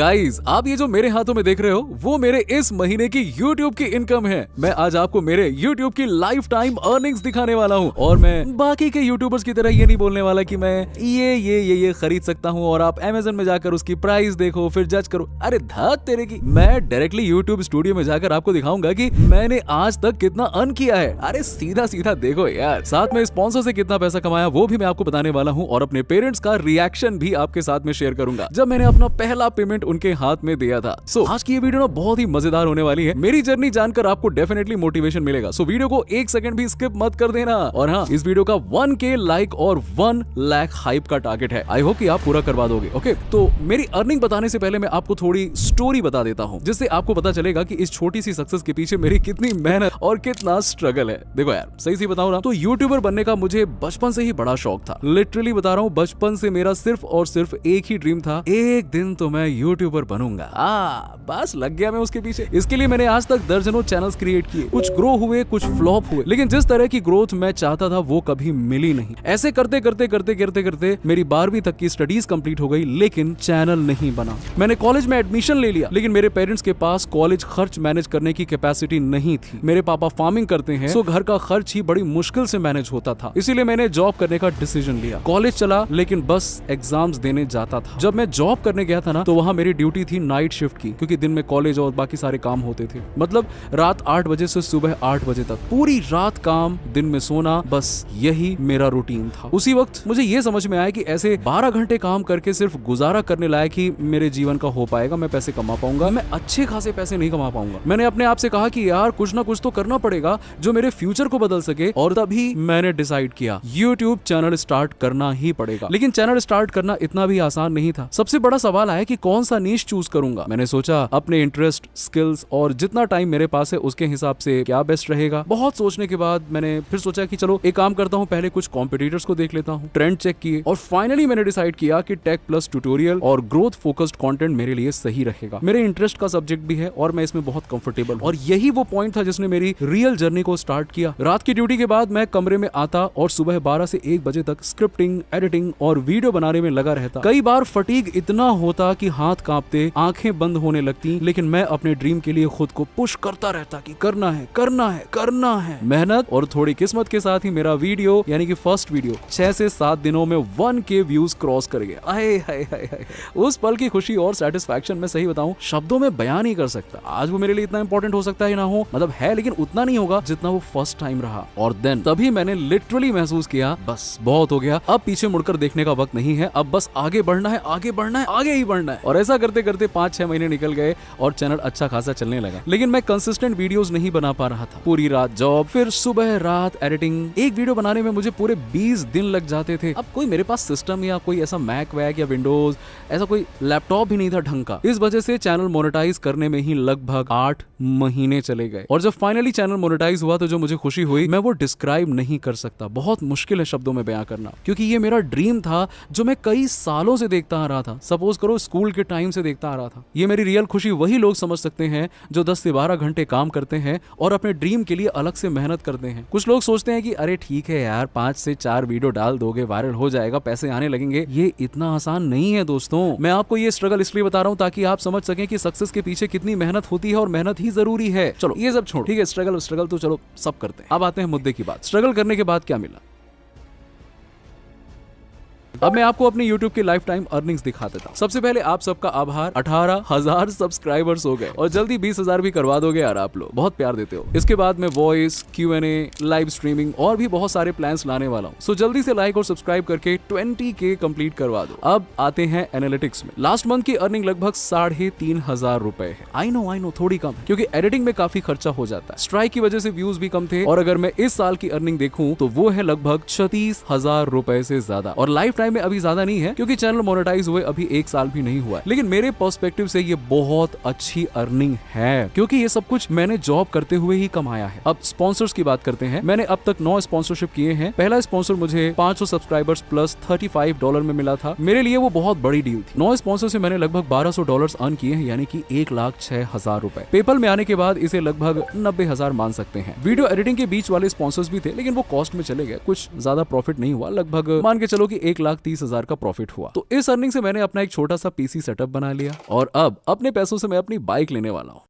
Guys, आप ये जो मेरे हाथों में देख रहे हो वो मेरे इस महीने की YouTube की इनकम है। मैं आज आपको मेरे YouTube की लाइफ टाइम अर्निंग्स दिखाने वाला हूँ और मैं बाकी के यूट्यूबर्स की तरह ये नहीं बोलने वाला कि मैं ये खरीद सकता हूँ और आप Amazon में जाकर उसकी प्राइस देखो फिर जज करो। अरे धत तेरे की, मैं डायरेक्टली YouTube स्टूडियो में जाकर आपको दिखाऊंगा कि मैंने आज तक कितना अर्न किया है। अरे सीधा सीधा देखो यार, साथ में स्पॉन्सर से कितना पैसा कमाया वो भी मैं आपको बताने वाला हूँ और अपने पेरेंट्स का रिएक्शन भी आपके साथ में शेयर करूंगा जब मैंने अपना पहला पेमेंट उनके हाथ में दिया था। आज की ये वीडियो ना बहुत ही मजेदार होने वाली है। मेरी जर्नी जानकर आपको डेफिनेटली मोटिवेशन मिलेगा। सो वीडियो को एक सेकंड भी स्किप मत कर देना। और हाँ, इस वीडियो का 1K लाइक और 1 लाख हाइप का टारगेट है। आई होप कि आप पूरा करवा दोगे। ओके, तो मेरी अर्निंग बताने से पहले मैं आपको थोड़ी स्टोरी बता देता हूँ जिससे आपको पता चलेगा कि इस छोटी सी सक्सेस के पीछे मेरी कितनी मेहनत और कितना स्ट्रगल है। देखो यार, सही सी बताऊं ना तो यूट्यूबर बनने का मुझे बचपन से ही बड़ा शौक था। लिटरली बता रहा हूँ, बचपन से मेरा सिर्फ और सिर्फ एक ही ड्रीम था, एक दिन तो मैं यूट्यूबर बनूंगा। बस लग गया मैं उसके पीछे। इसके लिए मैंने आज तक दर्जनों चैनल्स क्रिएट किए, कुछ ग्रो हुए कुछ फ्लॉप हुए, लेकिन जिस तरह की ग्रोथ मैं चाहता था वो कभी मिली नहीं। ऐसे करते करते करते करते करते मेरी 12वीं तक की स्टडीज कंप्लीट हो गई, लेकिन चैनल नहीं बना। मैंने कॉलेज में एडमिशन ले लिया, लेकिन मेरे पेरेंट्स के पास कॉलेज खर्च मैनेज करने की कैपेसिटी नहीं थी। मेरे पापा फार्मिंग करते हैं, सो घर का खर्च ही बड़ी मुश्किल से मैनेज होता था। इसीलिए मैंने जॉब करने का डिसीजन लिया। कॉलेज चला, लेकिन बस एग्जाम्स देने जाता था। जब मैं जॉब करने गया था ना तो वहां मेरी ड्यूटी थी नाइट शिफ्ट की, क्योंकि दिन में कॉलेज और बाकी सारे काम होते थे। मतलब रात 8 बजे से सुबह 8 बजे तक पूरी रात काम, दिन में सोना, बस यही मेरा रूटीन था। उसी वक्त मुझे ये समझ में आया कि ऐसे 12 घंटे काम करके सिर्फ गुजारा करने लायक ही मेरे जीवन का हो पाएगा, मैं पैसे कमा पाऊंगा, मैं अच्छे खासे पैसे नहीं कमा पाऊंगा। मैंने अपने आप से कहा कि यार कुछ ना कुछ तो करना पड़ेगा जो मेरे फ्यूचर को बदल सके, और तभी मैंने डिसाइड किया यूट्यूब चैनल स्टार्ट करना ही पड़ेगा। लेकिन चैनल स्टार्ट करना इतना भी आसान नहीं था। सबसे बड़ा सवाल आया कि कौन सा नीश चूज करूंगा। मैंने सोचा अपने इंटरेस्ट, स्किल्स और जितना टाइम मेरे पास है उसके हिसाब से क्या बेस्ट रहेगा। बहुत सोचने के बाद मैंने फिर सोचा कि चलो एक काम करता हूँ, पहले कुछ कॉम्पिटिटर्स को देख लेता हूँ, ट्रेंड चेक किए और फाइनली मैंने डिसाइड किया कि टेक प्लस ट्यूटोरियल और ग्रोथ फोकस्ड कंटेंट मेरे लिए सही रहेगा। मेरे इंटरेस्ट का सब्जेक्ट भी है और मैं इसमें बहुत कंफर्टेबल हूं। और यही वो पॉइंट था जिसने मेरी रियल जर्नी को स्टार्ट किया। रात की ड्यूटी के बाद मैं कमरे में आता और सुबह 12 से 1 बजे तक स्क्रिप्टिंग, एडिटिंग और वीडियो बनाने में लगा रहता। कई बार फटीग इतना होता कि हाथ कांपते, आंखें बंद होने लगती, लेकिन मैं अपने ड्रीम के लिए खुद को पुश करता रहता कि करना है करना है करना है। मेहनत और थोड़ी किस्मत के साथ ही मेरा वीडियो यानी कि फर्स्ट वीडियो 6 से 7 दिनों में 1K व्यूज क्रॉस कर गया। आए हाय हाय हाय, उस पल की खुशी और सेटिस्फैक्शन मैं सही बताऊं शब्दों में बयान नहीं कर सकता। आज वो मेरे लिए इतना इंपॉर्टेंट हो सकता है ना हो, मतलब है, लेकिन उतना नहीं होगा जितना वो फर्स्ट टाइम रहा। और देन तभी मैंने लिटरली महसूस किया बस बहुत हो गया, अब पीछे मुड़कर देखने का वक्त नहीं है, अब बस आगे बढ़ना है, आगे बढ़ना है, आगे ही बढ़ना है। और ऐसा करते करते 5-6 महीने निकल गए और चैनल अच्छा खासा चलने लगा। लेकिन मैं कंसिस्टेंट वीडियोस नहीं बना पा रहा था। पूरी रात जॉब, फिर सुबह रात एडिटिंग। एक वीडियो बनाने में मुझे पूरे 20 दिन लग जाते थे। अब कोई मेरे पास सिस्टम या कोई ऐसा मैक वैक या विंडोज, ऐसा कोई लैपटॉप भी नहीं था ढंग का। इस वजह से चैनल मोनेटाइज करने में ही लगभग 8 महीने चले गए। और जब फाइनली चैनल मोनेटाइज हुआ तो जो मुझे खुशी हुई मैं वो डिस्क्राइब नहीं कर सकता। बहुत मुश्किल है शब्दों में बयां करना, क्योंकि ये मेरा ड्रीम था जो मैं कई सालों से देखता आ रहा था। सपोज करो स्कूल के टाइम से देखता आ रहा था। ये मेरी रियल खुशी वही लोग समझ सकते हैं जो 10 से 12 घंटे काम करते हैं और अपने ड्रीम के लिए अलग से मेहनत करते हैं। कुछ लोग सोचते हैं कि अरे ठीक है यार, 5 से 4 वीडियो डाल दोगे, वायरल हो जाएगा, पैसे आने लगेंगे। ये इतना आसान नहीं है दोस्तों। मैं आपको ये स्ट्रगल इसलिए बता रहा हूँ ताकि आप समझ सकें कि सक्सेस के पीछे कितनी मेहनत होती है और मेहनत ही जरूरी है। चलो ये सब छोड़ो, ठीक है, स्ट्रगल तो चलो सब करते हैं। अब आते हैं मुद्दे की बात। स्ट्रगल करने के बाद क्या मिला। अब मैं आपको अपनी YouTube की लाइफ टाइम अर्निंग्स दिखा देता हूं। सबसे पहले आप सबका आभार, 18,000 सब्सक्राइबर्स हो गए और जल्दी 20,000 भी करवा दोगे यार, आप लोग बहुत प्यार देते हो। इसके बाद मैं वॉइस, Q&A, लाइव स्ट्रीमिंग और भी बहुत सारे प्लान्स लाने वाला हूं। सो जल्दी से लाइक और सब्सक्राइब करके 20K कंप्लीट करवा दो। अब आते हैं एनालिटिक्स में। लास्ट मंथ की अर्निंग लगभग 3,500 रुपए है। आई नो थोड़ी कम है, क्योंकि एडिटिंग में काफी खर्चा हो जाता है। स्ट्राइक की वजह से व्यूज भी कम थे। और अगर मैं इस साल की अर्निंग देखूं तो वो है लगभग 36,000 रुपए से ज्यादा। और लाइफ टाइम में अभी ज्यादा नहीं है, क्योंकि चैनल मोनेटाइज हुए अभी 1 साल भी नहीं हुआ है। लेकिन मेरे पर्सपेक्टिव से ये बहुत अच्छी अर्निंग है, क्योंकि ये सब कुछ मैंने जॉब करते हुए ही कमाया है। अब स्पॉन्सर्स की बात करते हैं। मैंने अब तक 9 स्पॉन्सरशिप किए हैं। पहला स्पॉन्सर मुझे 500 सब्सक्राइबर्स प्लस $35 में मिला था। मेरे लिए वो बहुत बड़ी डील थी। 9 स्पॉन्सर से मैंने लगभग $1200 अर्न किए हैं, यानी कि 1,06,000 रुपए। पेपल में आने के बाद इसे लगभग 90,000 मान सकते हैं। वीडियो एडिटिंग के बीच वाले स्पॉन्सर्स भी थे, लेकिन वो कॉस्ट में चले गए, कुछ ज्यादा प्रॉफिट नहीं हुआ। लगभग मान के चलो कि 1,30,000 1,30,000 का प्रॉफिट हुआ। तो इस अर्निंग से मैंने अपना एक छोटा सा पीसी सेटअप बना लिया और अब अपने पैसों से मैं अपनी बाइक लेने वाला हूँ।